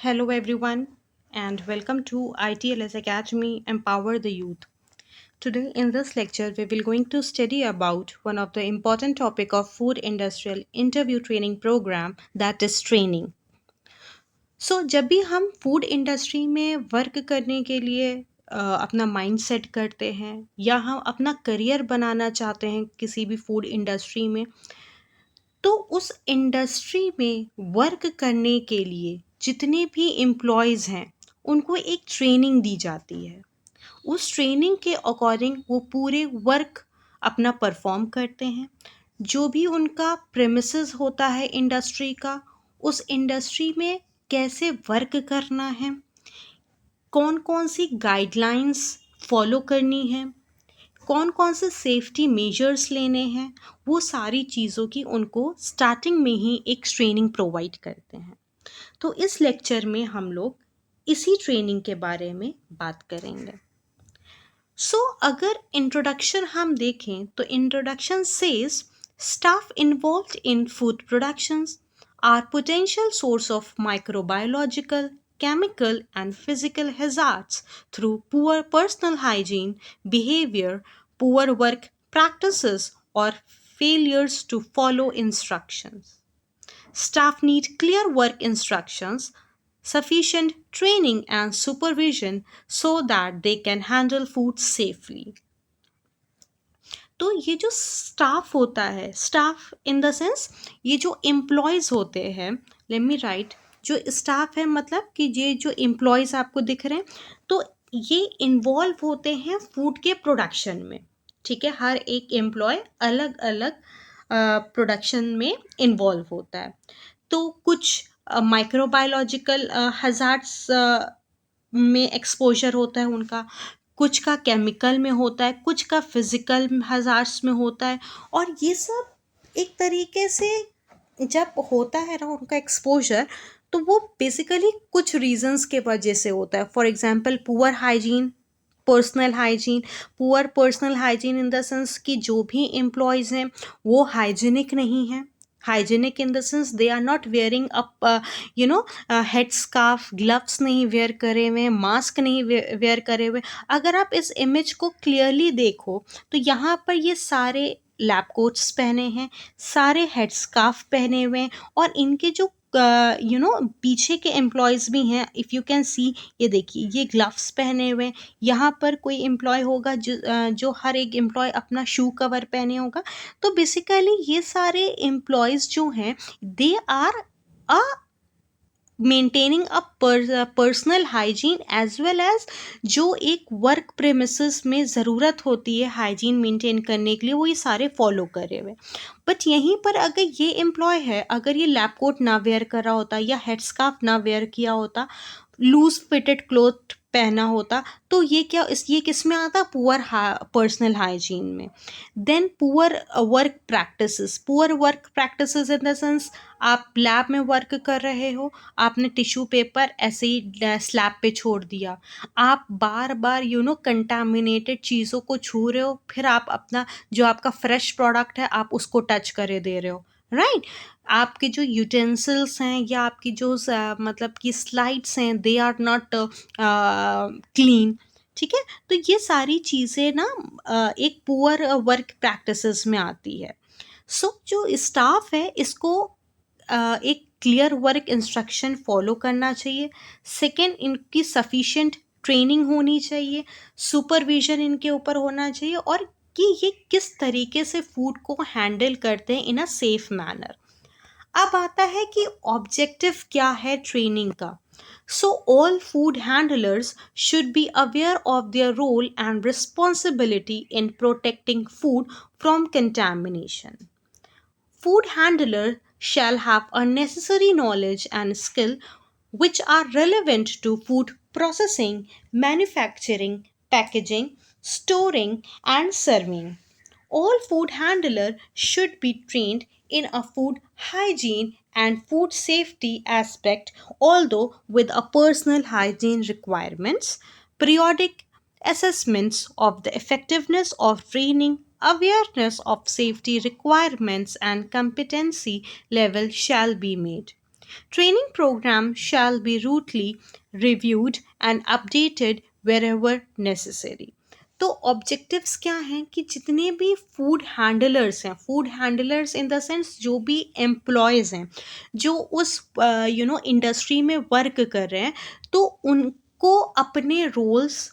Hello, everyone, and welcome to ITLS Academy Empower the Youth. Today, in this lecture, we will going to study about one of the important topic of food industrial interview training program, that is training. जब भी हम food industry में work करने के लिए अपना mind set करते हैं या हम अपना करियर बनाना चाहते हैं किसी भी फूड इंडस्ट्री में, तो उस इंडस्ट्री में वर्क करने के लिए जितने भी एम्प्लॉयज़ हैं, उनको एक ट्रेनिंग दी जाती है। उस ट्रेनिंग के अकॉर्डिंग वो पूरे वर्क अपना परफॉर्म करते हैं। जो भी उनका प्रेमिसेस होता है इंडस्ट्री का, उस इंडस्ट्री में कैसे वर्क करना है, कौन-कौन सी गाइडलाइंस फॉलो करनी है, कौन-कौन से सेफ्टी मेजर्स लेने हैं, वो सारी चीज़ों की उनको स्टार्टिंग में ही एक ट्रेनिंग प्रोवाइड करते हैं। तो इस लेक्चर में हम लोग इसी ट्रेनिंग के बारे में बात करेंगे। अगर इंट्रोडक्शन हम देखें तो introduction says staff involved in food productions are potential source of microbiological, chemical and physical hazards through poor personal hygiene behavior, poor work practices or failures to follow instructions. Staff need clear work instructions, sufficient training and supervision so that they can handle food safely. तो ये जो staff होता है, staff in the sense ये जो employees होते हैं, let me right, जो स्टाफ है मतलब कि ये जो एम्प्लॉयज़ आपको दिख रहे हैं, तो ये इन्वॉल्व होते हैं फूड के प्रोडक्शन में। ठीक है, हर एक एम्प्लॉय अलग अलग प्रोडक्शन में इन्वॉल्व होता है। तो कुछ माइक्रोबायोलॉजिकल हज़ार्ड्स में एक्सपोजर होता है उनका, कुछ का केमिकल में होता है, कुछ का फिज़िकल हज़ार्ड्स में होता है। और ये सब एक तरीके से जब होता है ना उनका एक्सपोजर, तो वो बेसिकली कुछ रीज़न्स के वजह से होता है। For example poor hygiene, personal hygiene. Poor personal hygiene in the sense कि जो भी एम्प्लॉयज़ हैं वो हाइजीनिक नहीं हैं। Hygienic in the sense they are not wearing a head scarf, gloves नहीं वेयर करे हुए, मास्क नहीं वेयर करे हुए। अगर आप इस इमेज को क्लियरली देखो तो यहाँ पर ये सारे लैब कोट्स पहने हैं, सारे हेड स्कार्फ पहने हुए हैं, और इनके जो पीछे के एम्प्लॉयज़ भी हैं, इफ़ यू कैन सी, ये देखिए ये ग्लव्स पहने हुए हैं। यहाँ पर कोई एम्प्लॉय होगा जो हर एक एम्प्लॉय अपना शू कवर पहने होगा। तो बेसिकली ये सारे एम्प्लॉयज़ जो हैं, they are a maintaining a personal hygiene as well as जो एक वर्क प्रेमिसेस में ज़रूरत होती है हाइजीन मेंटेन करने के लिए, वो ये सारे फॉलो करे हुए। बट यहीं पर अगर ये एम्प्लॉय है, अगर ये लैब कोट ना वेयर कर रहा होता या हेड स्कार्फ ना वेयर किया होता, लूज फिटेड क्लोथ पहना होता, तो ये किस में आता? पुअर पर्सनल हाइजीन में। Then poor work practices in the sense, आप लैब में वर्क कर रहे हो, आपने टिश्यू पेपर ऐसे ही स्लैब पे छोड़ दिया, आप बार बार कंटामिनेटेड चीज़ों को छू रहे हो, फिर आप अपना जो आपका फ्रेश प्रोडक्ट है आप उसको टच करे दे रहे हो, राइट? आपके जो यूटेंसिल्स हैं या आपकी जो मतलब कि स्लाइड्स हैं, दे आर नॉट क्लीन। ठीक है, तो ये सारी चीज़ें ना एक पुअर वर्क प्रैक्टिसेस में आती है। जो स्टाफ है इसको एक क्लियर वर्क इंस्ट्रक्शन फॉलो करना चाहिए। सेकंड, इनकी सफिशिएंट ट्रेनिंग होनी चाहिए, सुपरविजन इनके ऊपर होना चाहिए, और कि ये किस तरीके से फूड को हैंडल करते हैं इन अ सेफ मैनर। अब आता है कि ऑब्जेक्टिव क्या है ट्रेनिंग का। All food handlers should be aware of their role and responsibility in protecting food from contamination. Food handler shall have a necessary knowledge and skill which are relevant to food processing, manufacturing, packaging, storing, and serving. All food handler should be trained in a food hygiene and food safety aspect, although with a personal hygiene requirements. Periodic assessments of the effectiveness of training, awareness of safety requirements, and competency level shall be made. Training program shall be routinely reviewed and updated wherever necessary. तो objectives क्या हैं कि जितने भी food handlers हैं, food handlers in the sense जो भी employees हैं, जो उस इंडस्ट्री में वर्क कर रहे हैं, तो उनको अपने रोल्स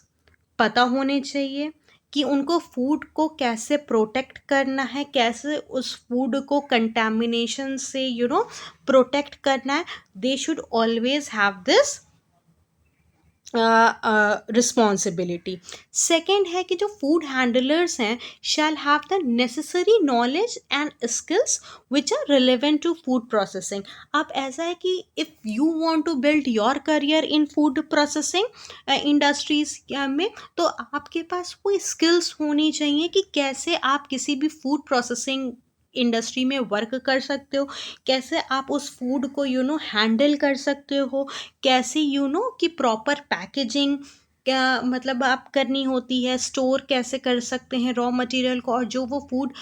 पता होने चाहिए कि उनको फूड को कैसे प्रोटेक्ट करना है, कैसे उस फूड को कंटामिनेशन से प्रोटेक्ट करना है. They should always have this responsibility. Second है कि जो फूड हैंडलर्स हैं shall have the necessary knowledge and skills which are relevant to food processing. अब ऐसा है कि if you want to build your career in food processing industries में, तो आपके पास वो स्किल्स होनी चाहिए कि कैसे आप किसी भी फूड प्रोसेसिंग इंडस्ट्री में वर्क कर सकते हो, कैसे आप उस फूड को हैंडल कर सकते हो, कैसे कि प्रॉपर पैकेजिंग क्या मतलब आप करनी होती है, स्टोर कैसे कर सकते हैं रॉ मटेरियल को, और जो वो फूड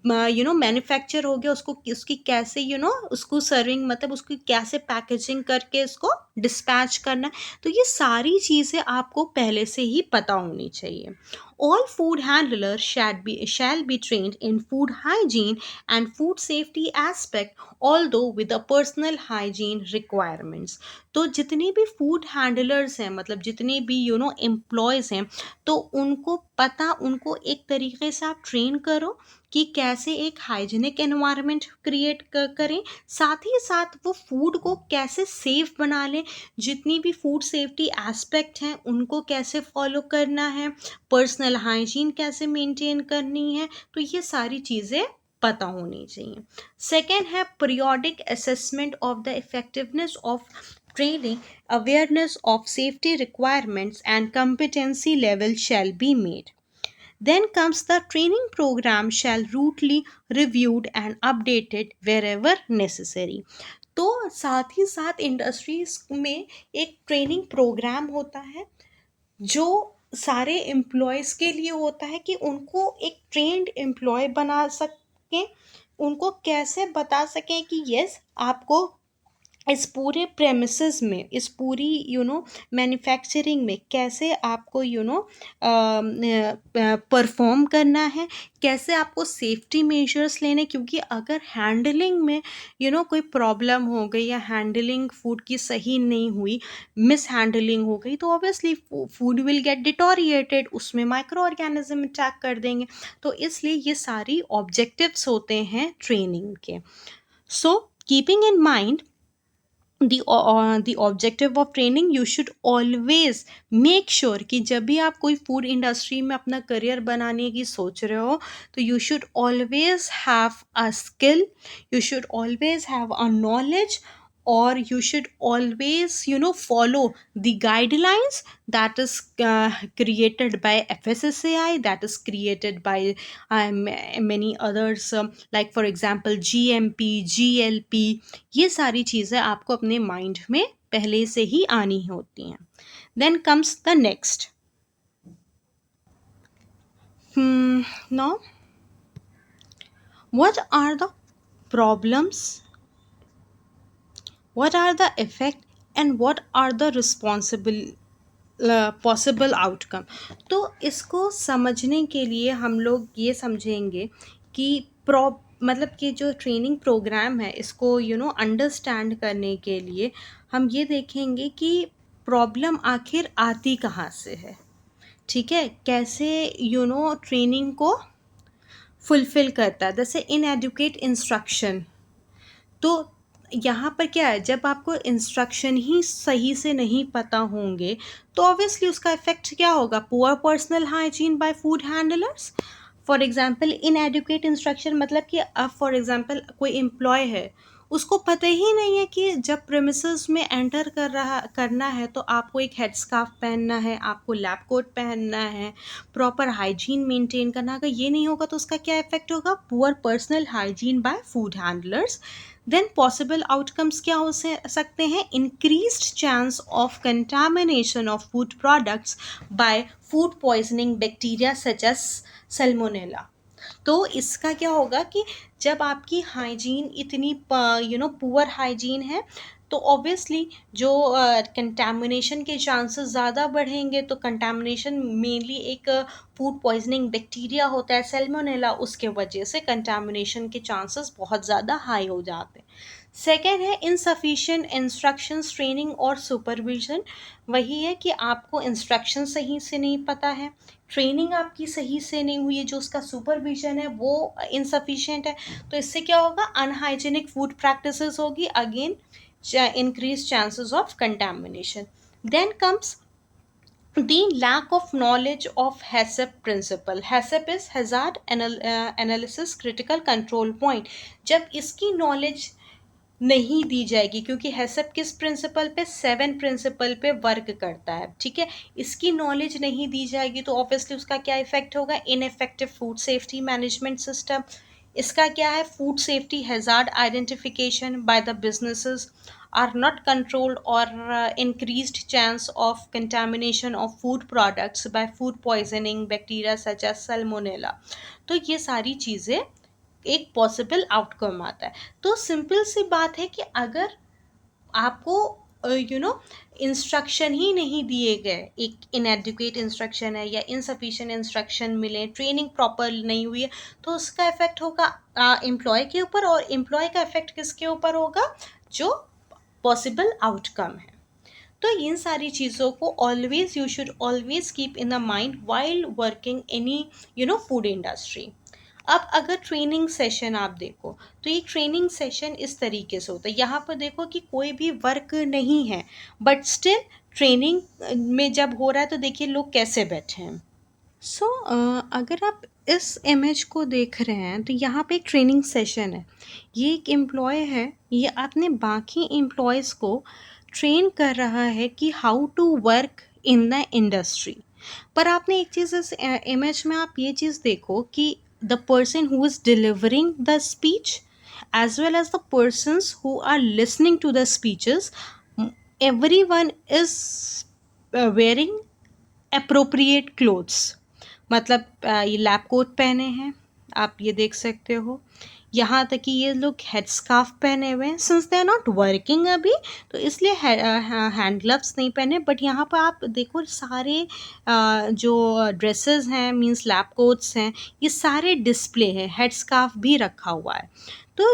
मैन्युफैक्चर हो गया उसको उसकी कैसे उसको सर्विंग मतलब उसकी कैसे पैकेजिंग करके इसको डिस्पैच करना है. तो ये सारी चीज़ें आपको पहले से ही पता होनी चाहिए. All food handlers shall be trained in food hygiene and food safety aspect, although with the personal hygiene requirements. तो जितने भी फूड हैंडलर्स हैं, मतलब जितने भी एम्प्लॉयज़ हैं, तो उनको एक तरीके से आप ट्रेन करो कि कैसे एक हाइजीनिक एनवायरनमेंट क्रिएट करें, साथ ही साथ वो फूड को कैसे सेफ बना लें, जितनी भी फूड सेफ्टी एस्पेक्ट हैं उनको कैसे फॉलो करना है, पर्सनल हाइजीन कैसे मेंटेन करनी है, तो ये सारी चीज़ें पता होनी चाहिए. सेकेंड है periodic assessment of the effectiveness of training. Awareness of safety requirements and competency level shall be made. Then comes the training program shall routinely reviewed and updated wherever necessary. तो साथ ही साथ इंडस्ट्रीज में एक training programme होता है जो सारे employees के लिए होता है कि उनको एक ट्रेंड एम्प्लॉय बना सकें, उनको कैसे बता सकें कि यस आपको इस पूरे प्रेमिसेस में, इस पूरी मैन्युफैक्चरिंग में कैसे आपको परफॉर्म करना है, कैसे आपको सेफ्टी मेजर्स लेने, क्योंकि अगर हैंडलिंग में कोई प्रॉब्लम हो गई या हैंडलिंग फूड की सही नहीं हुई, मिस हैंडलिंग हो गई, तो obviously food will get deteriorated, उसमें माइक्रो ऑर्गेनिज्म अटैक कर देंगे. तो इसलिए ये सारी ऑब्जेक्टिव्स होते हैं ट्रेनिंग के. So keeping in mind the objective of training, you should always make sure कि जब भी आप कोई फूड इंडस्ट्री में अपना करियर बनाने की सोच रहे हो, तो you should always have a skill, you should always have a knowledge, or you should always follow the guidelines that is created by FSSAI, that is created by many others, like for example GMP, GLP. ये सारी चीज़ें आपको अपने mind में पहले से ही आनी होती हैं. Then comes the next. Now what are the problems, what are the effect, and what are the responsible possible outcome. तो इसको समझने के लिए हम लोग ये समझेंगे कि मतलब कि जो ट्रेनिंग प्रोग्राम है इसको अंडरस्टैंड करने के लिए हम ये देखेंगे कि प्रॉब्लम आखिर आती कहाँ से है, ठीक है, कैसे ट्रेनिंग को फुलफ़िल करता है. जैसे इनएडुकेट इंस्ट्रक्शन, तो यहाँ पर क्या है, जब आपको इंस्ट्रक्शन ही सही से नहीं पता होंगे तो ऑब्वियसली उसका इफेक्ट क्या होगा, poor personal hygiene by food handlers. For example inadequate instruction मतलब कि अब फॉर एग्जांपल कोई एम्प्लॉय है, उसको पता ही नहीं है कि जब प्रेमिसेस में एंटर करना है तो आपको एक हेड स्कार्फ पहनना है, आपको लैब कोट पहनना है, प्रॉपर हाइजीन मेंटेन करना. अगर ये नहीं होगा तो उसका क्या इफेक्ट होगा, poor personal hygiene by food handlers. Then possible outcomes क्या हो सकते हैं, increased chance of contamination of food products by food poisoning bacteria such as salmonella. तो इसका क्या होगा कि जब आपकी हाइजीन इतनी पुअर हाइजीन है, तो ऑब्वियसली जो कंटामिनेशन के चांसेस ज़्यादा बढ़ेंगे, तो कंटामिनेशन मेनली एक फूड पॉइजनिंग बैक्टीरिया होता है सैल्मोनेला, उसके वजह से कंटामिनेशन के चांसेस बहुत ज़्यादा हाई हो जाते हैं। सेकेंड है इनसफिशिएंट इंस्ट्रक्शंस, ट्रेनिंग और सुपरविजन। वही है कि आपको इंस्ट्रक्शन सही से नहीं पता है, ट्रेनिंग आपकी सही से नहीं हुई है, जो उसका सुपरविजन है वो इनसफिशिएंट है। तो इससे क्या होगा, अनहाइजीनिक फूड प्रैक्टिसेस होगी, again increased chances of contamination. Then comes the lack of knowledge of HACCP principle. HACCP is hazard analysis critical control point. जब इसकी knowledge नहीं दी जाएगी, क्योंकि हैसप किस प्रिंसिपल पे, 7 प्रिंसिपल पे वर्क करता है, ठीक है, इसकी नॉलेज नहीं दी जाएगी तो ऑब्वियसली उसका क्या इफेक्ट होगा, ineffective food safety management system. इसका क्या है, food safety hazard identification by the businesses are not controlled, or increased chance of contamination of food products by food poisoning bacteria such as salmonella। तो ये सारी चीज़ें एक possible outcome आता है। तो सिंपल सी बात है कि अगर आपको इंस्ट्रक्शन ही नहीं दिए गए, एक इनएडुकेट इंस्ट्रक्शन है या इनसफिशिएंट इंस्ट्रक्शन मिले, ट्रेनिंग प्रॉपर नहीं हुई है, तो उसका इफेक्ट होगा एम्प्लॉय के ऊपर, और एम्प्लॉय का इफेक्ट किसके ऊपर होगा, जो पॉसिबल आउटकम है। तो इन सारी चीज़ों को always you should always keep in the mind while working any food industry. अब अगर ट्रेनिंग सेशन आप देखो, तो ये ट्रेनिंग सेशन इस तरीके से होता है, यहाँ पर देखो कि कोई भी वर्क नहीं है, बट स्टिल ट्रेनिंग में जब हो रहा है तो देखिए लोग कैसे बैठे हैं। सो अगर आप इस इमेज को देख रहे हैं, तो यहाँ पे एक ट्रेनिंग सेशन है, ये एक एम्प्लॉय है, ये अपने बाकी एम्प्लॉयज़ को ट्रेन कर रहा है कि how to work in the industry. पर आपने एक चीज़ इस इमेज में आप ये चीज़ देखो कि the person who is delivering the speech as well as the persons who are listening to the speeches, everyone is wearing appropriate clothes। मतलब ये लैब कोट पहने हैं, आप ये देख सकते हो, यहाँ तक कि ये लोग हेड स्कार्फ पहने हुए हैं, since they are not working अभी, तो इसलिए हैंड ग्लव्स नहीं पहने। बट यहाँ पर आप देखो सारे जो ड्रेसेस हैं, मींस लैब कोट्स हैं, ये सारे डिस्प्ले है, हेड स्कार्फ भी रखा हुआ है। तो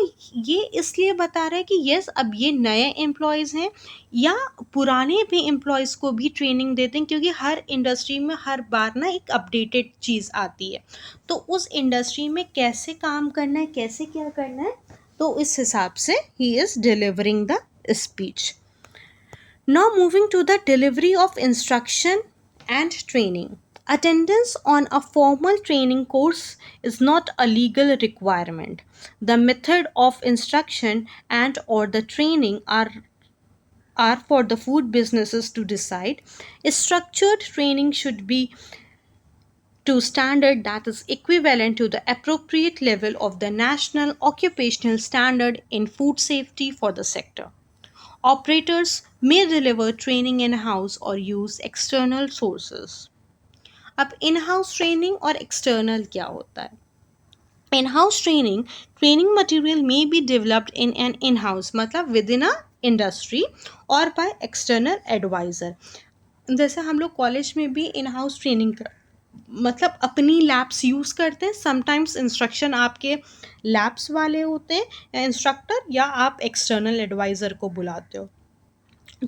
ये इसलिए बता रहा है कि यस, अब ये नए एम्प्लॉयज़ हैं या पुराने भी एम्प्लॉयज़ को भी ट्रेनिंग देते हैं, क्योंकि हर इंडस्ट्री में हर बार ना एक अपडेटेड चीज़ आती है, तो उस इंडस्ट्री में कैसे काम करना है, कैसे क्या करना है, तो इस हिसाब से he is delivering the speech. Now moving to the delivery of instruction and training. Attendance on a formal training course is not a legal requirement. The method of instruction and or the training are for the food businesses to decide. Structured training should be to standard that is equivalent to the appropriate level of the national occupational standard in food safety for the sector. Operators may deliver training in-house or use external sources. अब in-house training और external क्या होता है? In-house training material may be developed in an in-house, मतलब within a industry, or by external advisor. जैसे हम लोग college में भी इन हाउस ट्रेनिंग मतलब अपनी लैब्स यूज़ करते हैं, समटाइम्स इंस्ट्रक्शन आपके लैब्स वाले होते हैं इंस्ट्रक्टर, या आप एक्सटर्नल एडवाइज़र को बुलाते हो।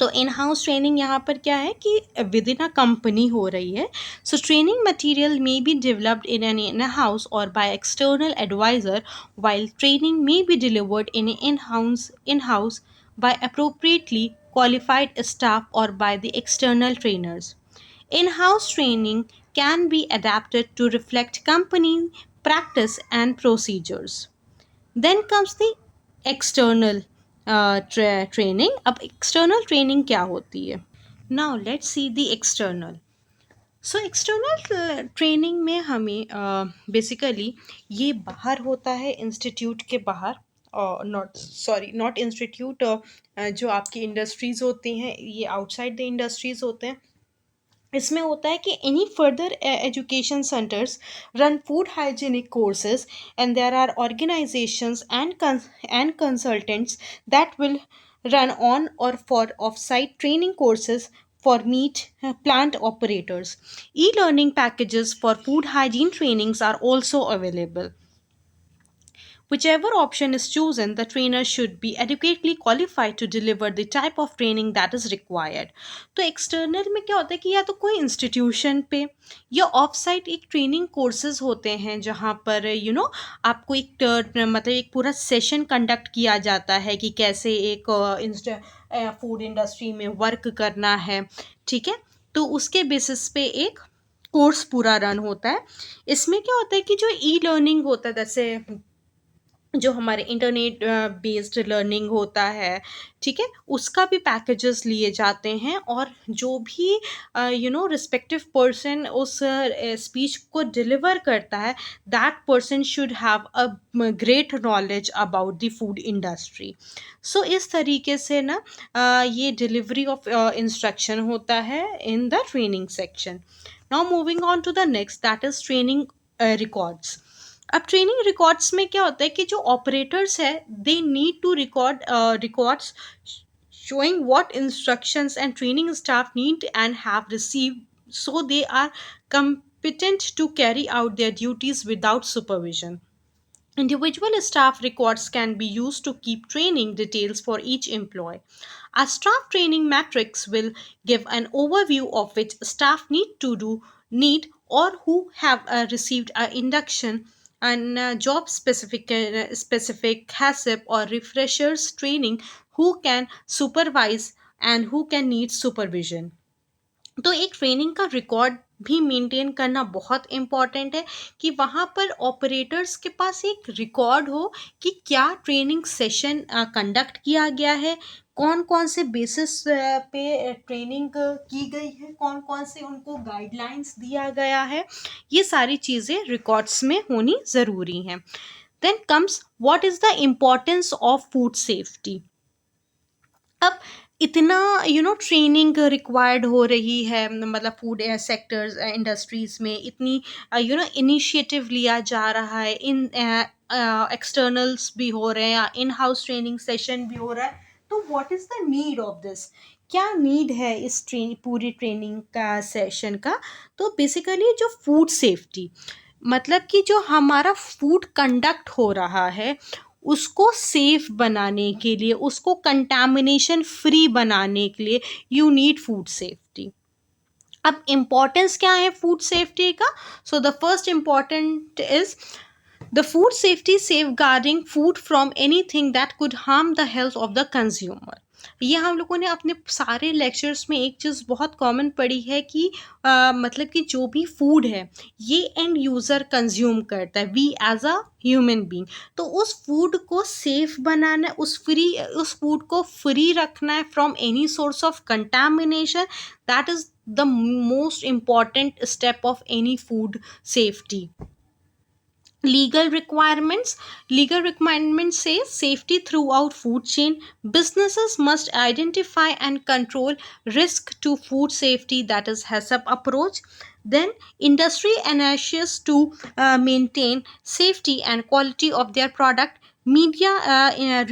तो इन हाउस ट्रेनिंग यहाँ पर क्या है कि विद इन अ कंपनी हो रही है। So training material may be developed in house or by external adviser, while training may be delivered in-house by appropriately qualified staff or by the external trainers. In-house training can be adapted to reflect company practice and procedures. Then comes the external training। अब external training क्या होती है? Now let's see the external। So external training में हमें basically ये बाहर होता है, इंस्टीट्यूट के बाहर, और नॉट इंस्टीट्यूट, जो आपकी इंडस्ट्रीज़ होती हैं ये आउटसाइड द इंडस्ट्रीज़ होते हैं। इसमें होता है कि any further education centres run food hygienic courses, and there are organisations and consultants that will run on or for off-site training courses for meat plant operators. E-learning packages for food hygiene trainings are also available. Whichever option is chosen, the trainer should be adequately qualified to deliver the type of training that is required. तो external में क्या होता है कि या तो कोई institution पे या ऑफ साइट एक ट्रेनिंग कोर्सेज होते हैं जहाँ पर आपको एक मतलब एक पूरा सेशन कंडक्ट किया जाता है कि कैसे एक फूड इंडस्ट्री में वर्क करना है, ठीक है। तो उसके बेसिस पे एक कोर्स पूरा रन होता है। इसमें क्या होता है कि जो ई लर्निंग होता है, जैसे जो हमारे इंटरनेट बेस्ड लर्निंग होता है, ठीक है, उसका भी पैकेजेस लिए जाते हैं। और जो भी रिस्पेक्टिव पर्सन उस स्पीच को डिलीवर करता है, that person should have a great knowledge about the food industry. So इस तरीके से ना ये डिलीवरी ऑफ इंस्ट्रक्शन होता है in the training section. Now moving on to the next, that is training records. अब ट्रेनिंग रिकॉर्ड्स में क्या होता है कि जो ऑपरेटर्स है, they need to record records showing what instructions and training staff need and have received, so they are competent to carry out their duties without supervision. Individual staff records can be used to keep training details for each employee. A staff training matrix will give an overview of which staff need or who have received an induction and job specific HACCP or refreshers training, who can supervise and who can need supervision. तो एक training का record भी maintain करना बहुत important है कि वहाँ पर ऑपरेटर्स के पास एक रिकॉर्ड हो कि क्या ट्रेनिंग सेशन कंडक्ट किया गया है, कौन कौन से बेसिस पे ट्रेनिंग की गई है, कौन कौन से उनको गाइडलाइंस दिया गया है। ये सारी चीज़ें रिकॉर्ड्स में होनी ज़रूरी हैं। Then comes what is the importance of food safety. अब इतना ट्रेनिंग रिक्वायर्ड हो रही है, मतलब फूड सेक्टर्स इंडस्ट्रीज में इतनी इनिशिएटिव लिया जा रहा है, इन एक्सटर्नल्स भी हो रहे हैं, इन हाउस ट्रेनिंग सेशन भी हो रहा है। तो what is the need of this, क्या नीड है इस पूरी ट्रेनिंग का सेशन का। तो बेसिकली जो फूड सेफ्टी, मतलब कि जो हमारा फूड कंडक्ट हो रहा है उसको सेफ बनाने के लिए, उसको कंटामिनेशन फ्री बनाने के लिए यू नीड फूड सेफ्टी। अब इम्पॉर्टेंस क्या है फूड सेफ्टी का। So the first important is the food safety, safeguarding food from anything that could harm the health of the consumer. ये हम लोगों ने अपने सारे लेक्चर्स में एक चीज़ बहुत कॉमन पढ़ी है कि मतलब कि जो भी फूड है ये एंड यूज़र कंज्यूम करता है, we as a human being. तो उस फूड को सेफ बनाना है, उस फूड को फ्री रखना है from any source of contamination. That is the most important step of any food safety. Legal requirements say safety throughout food chain. Businesses must identify and control risk to food safety, that is HACCP approach. Then industry ensures to maintain safety and quality of their product. Media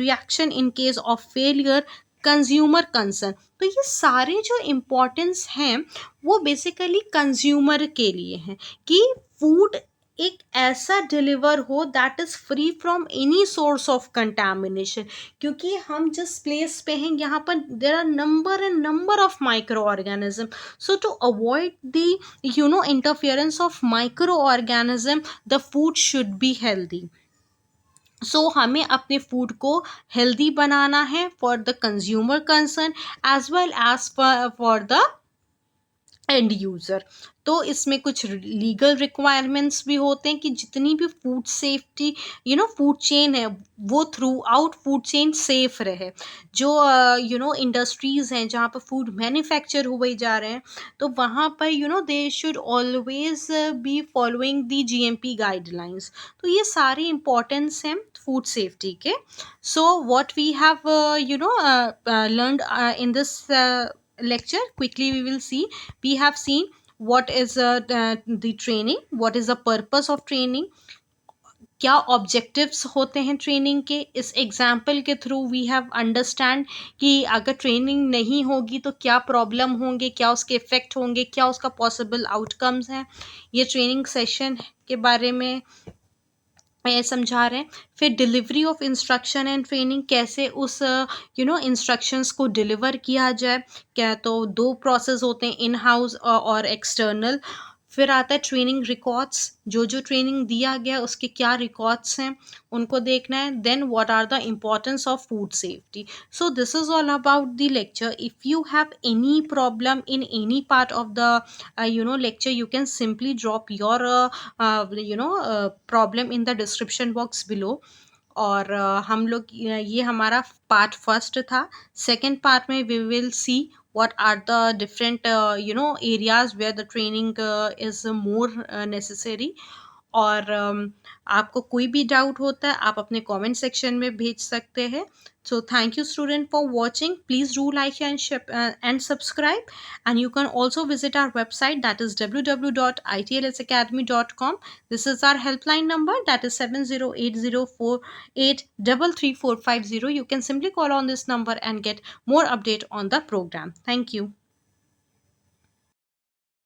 reaction in case of failure, consumer concern. तो ये सारे जो importance हैं वो basically consumer के लिए हैं कि फूड एक ऐसा डिलीवर हो that is free from any source of contamination. क्योंकि हम जिस प्लेस पे हैं यहाँ पर there are number and number of micro organism. So to avoid the interference of micro organism, the food should be healthy. So हमें अपने food को हेल्दी बनाना है for the consumer concern as well as for the end user. तो इसमें कुछ legal requirements भी होते हैं कि जितनी भी फूड सेफ्टी फूड चेन है वो through out food chain safe रहे। जो इंडस्ट्रीज़ हैं जहाँ पर फूड मैन्युफैक्चर हुए जा रहे हैं, तो वहाँ पर they should always be following the GMP guidelines. तो ये सारे इम्पोर्टेंस हैं फूड सेफ्टी के। So what we have learned in this lecture, quickly we will see. We have seen what is the training, what is the purpose of training, क्या objectives होते हैं training के, इस एग्जाम्पल के through we have understand कि अगर training नहीं होगी तो क्या प्रॉब्लम होंगे, क्या उसके इफ़ेक्ट होंगे, क्या उसका पॉसिबल आउटकम्स हैं, ये ट्रेनिंग सेशन के बारे में समझा रहे हैं। फिर delivery of instruction and training, कैसे उस इंस्ट्रक्शंस को डिलीवर किया जाए। क्या तो दो प्रोसेस होते हैं, इन हाउस और एक्सटर्नल। फिर आता है ट्रेनिंग रिकॉर्ड्स, जो जो ट्रेनिंग दिया गया उसके क्या रिकॉर्ड्स हैं उनको देखना है। Then what are the importance of food safety. So this is all about the lecture. If you have any problem in any part of the lecture, you can simply drop your problem in the description box below. और हम लोग ये हमारा part first था। Second part में we will see what are the different areas where the training is more necessary. और आपको कोई भी डाउट होता है आप अपने कमेंट सेक्शन में भेज सकते हैं। So thank you student for watching. Please do like and subscribe, and you can also visit our website, that is www.itlsacademy.com. This is our helpline number, that is 708048333450. You can simply call on this number and get more update on the program. Thank you.